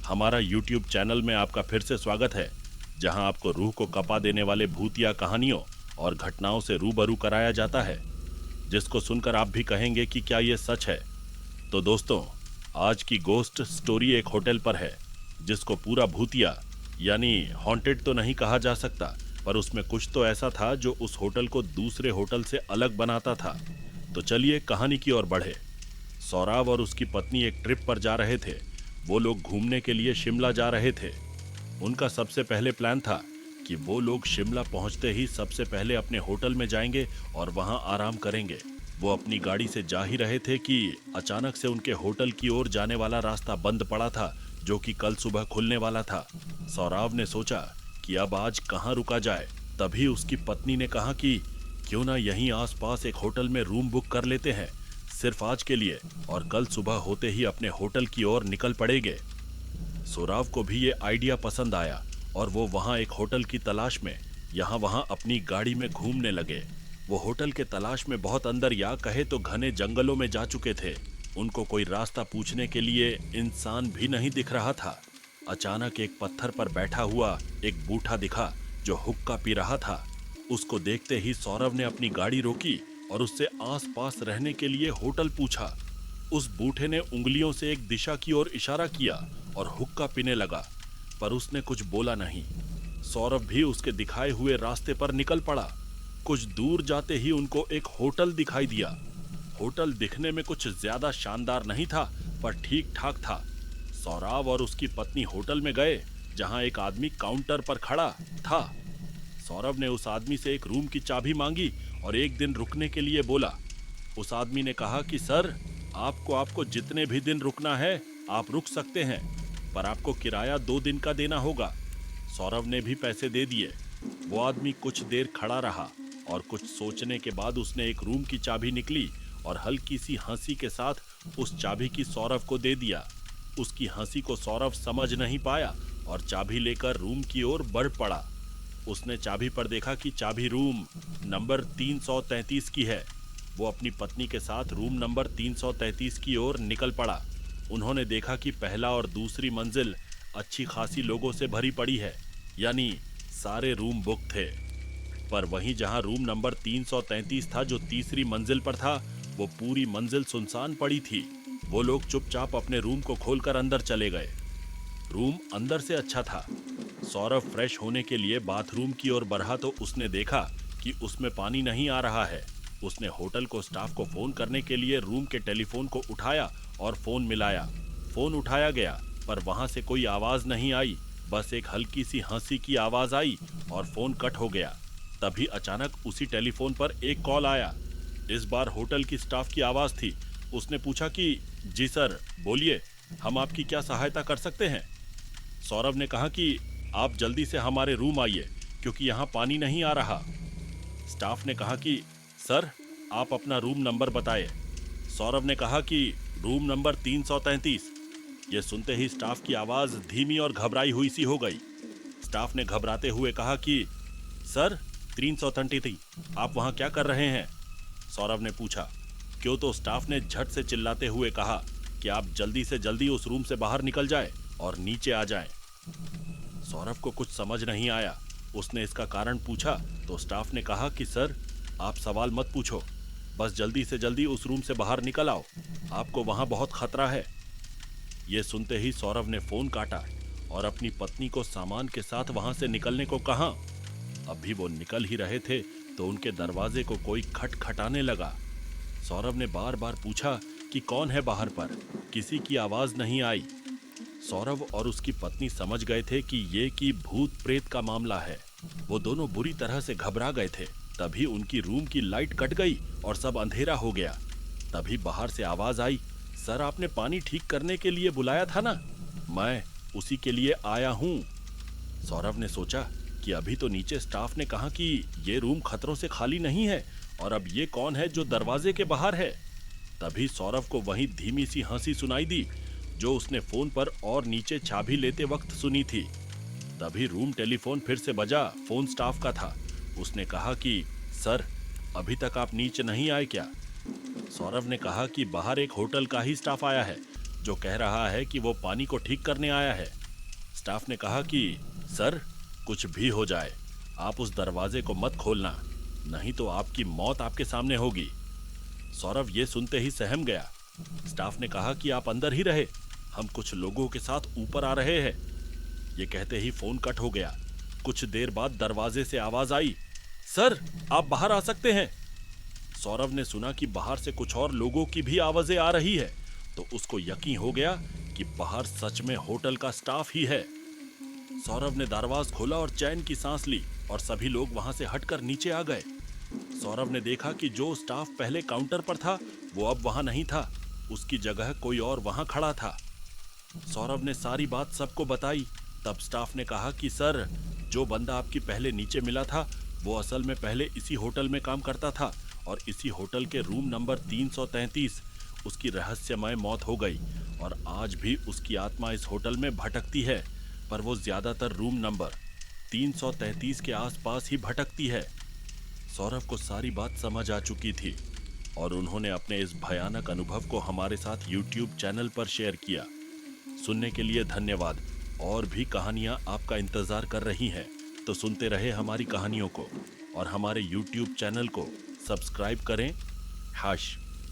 हमारा YouTube channel में आपका फिर से स्वागत है, जहां आपको रूह को कपा देने वाले भूतिया कहानियों और घटनाओं से रूबरू कराया जाता है, जिसको सुनकर आप भी कहेंगे कि क्या ये सच है। तो दोस्तों, आज की गोस्ट स्टोरी एक होटल पर है, जिसको पूरा भूतिया यानी हॉन्टेड तो नहीं कहा जा सकता, पर उसमें कुछ तो ऐसा था जो उस होटल को दूसरे होटल से अलग बनाता था। तो चलिए कहानी की ओर बढ़े। सौरभ और उसकी पत्नी एक ट्रिप पर जा रहे थे। वो लोग घूमने के लिए शिमला जा रहे थे। उनका सबसे पहले प्लान था कि वो लोग शिमला पहुंचते ही सबसे पहले अपने होटल में जाएंगे और वहां आराम करेंगे। वो अपनी गाड़ी से जा ही रहे थे कि अचानक से उनके होटल की ओर जाने वाला रास्ता बंद पड़ा था, जो कि कल सुबह खुलने वाला था। सौरभ ने सोचा कि अब आज कहाँ रुका जाए। तभी उसकी पत्नी ने कहा कि क्यों ना यहीं आसपास एक होटल में रूम बुक कर लेते हैं, सिर्फ आज के लिए, और कल सुबह होते ही अपने होटल की ओर निकल पड़ेंगे। सौरभ को भी ये आइडिया पसंद आया और वो वहां एक होटल की तलाश में यहाँ वहां अपनी गाड़ी में घूमने लगे। वो होटल के तलाश में बहुत अंदर या कहे तो घने जंगलों में जा चुके थे। उनको कोई रास्ता पूछने के लिए इंसान भी नहीं दिख रहा था। अचानक एक पत्थर पर बैठा हुआ एक बूढ़ा दिखा जो हुक्का पी रहा था। उसको देखते ही सौरभ ने अपनी गाड़ी रोकी और उससे आसपास रहने के लिए होटल पूछा। उस बूढ़े ने उंगलियों से एक दिशा की ओर इशारा किया और हुक्का पीने लगा, पर उसने कुछ बोला नहीं। सौरभ भी उसके दिखाए हुए रास्ते पर निकल पड़ा। कुछ दूर जाते ही उनको एक होटल दिखाई दिया। होटल दिखने में कुछ ज्यादा शानदार नहीं था, पर ठीक ठाक था। सौरभ और उसकी पत्नी होटल में गए, जहां एक आदमी काउंटर पर खड़ा था। सौरभ ने उस आदमी से एक रूम की चाबी मांगी और एक दिन रुकने के लिए बोला। उस आदमी ने कहा कि सर, आपको जितने भी दिन रुकना है आप रुक सकते हैं, पर आपको किराया 2 दिन का देना होगा। सौरभ ने भी पैसे दे दिए। वो आदमी कुछ देर खड़ा रहा और कुछ सोचने के बाद उसने एक रूम की चाबी निकली और हल्की सी हंसी के साथ उस चाबी की सौरभ को दे दिया। उसकी हंसी को सौरभ समझ नहीं पाया और चाबी लेकर रूम की ओर बढ़ पड़ा। उसने चाबी पर देखा कि चाबी रूम नंबर 333 की है। वो अपनी पत्नी के साथ रूम नंबर 333 की ओर निकल पड़ा। उन्होंने देखा कि पहला और दूसरी मंजिल अच्छी खासी लोगों से भरी पड़ी है, यानी सारे रूम बुक थे। पर वहीं जहां रूम नंबर 333 था, जो तीसरी मंजिल पर था, वो पूरी मंजिल सुनसान पड़ी थी। वो लोग चुपचाप अपने रूम को खोलकर अंदर चले गए। रूम अंदर से अच्छा था। सौरभ फ्रेश होने के लिए बाथरूम की ओर बढ़ा तो उसने देखा कि उसमें पानी नहीं आ रहा है। उसने होटल को स्टाफ को फोन करने के लिए रूम के टेलीफोन को उठाया और फोन मिलाया। फोन उठाया गया, पर वहां से कोई आवाज नहीं आई। बस एक हल्की सी हंसी की आवाज आई और फोन कट हो गया। तभी अचानक उसी टेलीफोन पर एक कॉल आया। इस बार होटल की स्टाफ की आवाज थी। उसने पूछा कि जी सर, बोलिए, हम आपकी क्या सहायता कर सकते हैं। सौरभ ने कहा कि आप जल्दी से हमारे रूम आइए, क्योंकि यहाँ पानी नहीं आ रहा। स्टाफ ने कहा कि सर, आप अपना रूम नंबर बताएं। सौरभ ने कहा कि रूम नंबर 333। यह सुनते ही स्टाफ की आवाज धीमी और घबराई हुई सी हो गई। स्टाफ ने घबराते हुए कहा कि सर, 333, आप वहां क्या कर रहे हैं। सौरभ ने पूछा। क्यों तो स्टाफ ने झट से चिल्लाते हुए कहा कि आप जल्दी से जल्दी उस रूम से बाहर निकल जाएं और नीचे आ जाएं। सौरभ को कुछ समझ नहीं आया। उसने इसका कारण पूछा तो स्टाफ ने कहा कि सर, आप सवाल मत पूछो, बस जल्दी से जल्दी उस रूम से बाहर निकल आओ, आपको वहां बहुत खतरा है। यह सुनते ही सौरभ ने फोन काटा और अपनी पत्नी को सामान के साथ वहां से निकलने को कहा। अभी वो निकल ही रहे थे तो उनके दरवाजे को कोई खटखटाने लगा। सौरभ ने बार बार पूछा कि कौन है बाहर, पर किसी की आवाज नहीं आई। सौरभ और उसकी पत्नी समझ गए थे कि ये कि भूत प्रेत का मामला है। वो दोनों बुरी तरह से घबरा गए थे। तभी उनकी रूम की लाइट कट गई और सब अंधेरा हो गया। तभी बाहर से आवाज आई, सर, आपने पानी ठीक करने के लिए बुलाया था ना, मैं उसी के लिए आया हूँ। सौरभ ने सोचा कि अभी तो नीचे स्टाफ ने कहा कि ये रूम खतरों से खाली नहीं है, और अब ये कौन है जो दरवाजे के बाहर है। तभी सौरभ को वहीं धीमी सी हंसी सुनाई दी, जो उसने फोन पर और नीचे चाबी लेते वक्त सुनी थी। तभी रूम टेलीफोन फिर से बजा। फोन स्टाफ का था। उसने कहा कि सर, अभी तक आप नीचे नहीं आए क्या। सौरभ ने कहा कि बाहर एक होटल का ही स्टाफ आया है, जो कह रहा है कि वो पानी को ठीक करने आया है। स्टाफ ने कहा कि सर, कुछ भी हो जाए आप उस दरवाजे को मत खोलना, नहीं तो आपकी मौत आपके सामने होगी। सौरभ ये सुनते ही सहम गया। स्टाफ ने कहा कि आप अंदर ही रहे, हम कुछ लोगों के साथ ऊपर आ रहे हैं। ये कहते ही फोन कट हो गया। कुछ देर बाद दरवाजे से आवाज आई, सर आप बाहर आ सकते हैं। सौरभ ने सुना कि बाहर से कुछ और लोगों की भी आवाजें आ रही है, तो उसको यकीन हो गया कि बाहर सच में होटल का स्टाफ ही है। सौरभ ने दरवाजा खोला और चैन की सांस ली और सभी लोग वहां से हटकर नीचे आ गए। सौरभ ने देखा कि जो स्टाफ पहले काउंटर पर था वो अब वहां नहीं था, उसकी जगह कोई और वहां खड़ा था। सौरभ ने सारी बात सबको बताई। तब स्टाफ ने कहा कि सर, जो बंदा आपकी पहले नीचे मिला था वो असल में पहले इसी होटल में काम करता था और इसी होटल के रूम नंबर 333 उसकी रहस्यमय मौत हो गई और आज भी उसकी आत्मा इस होटल में भटकती है, पर वो ज्यादातर रूम नंबर 333 के आसपास ही भटकती है। सौरभ को सारी बात समझ आ चुकी थी और उन्होंने अपने इस भयानक अनुभव को हमारे साथ YouTube चैनल पर शेयर किया। सुनने के लिए धन्यवाद। और भी कहानियां आपका इंतजार कर रही हैं, तो सुनते रहे हमारी कहानियों को और हमारे YouTube चैनल को सब्सक्राइब करें। हाश।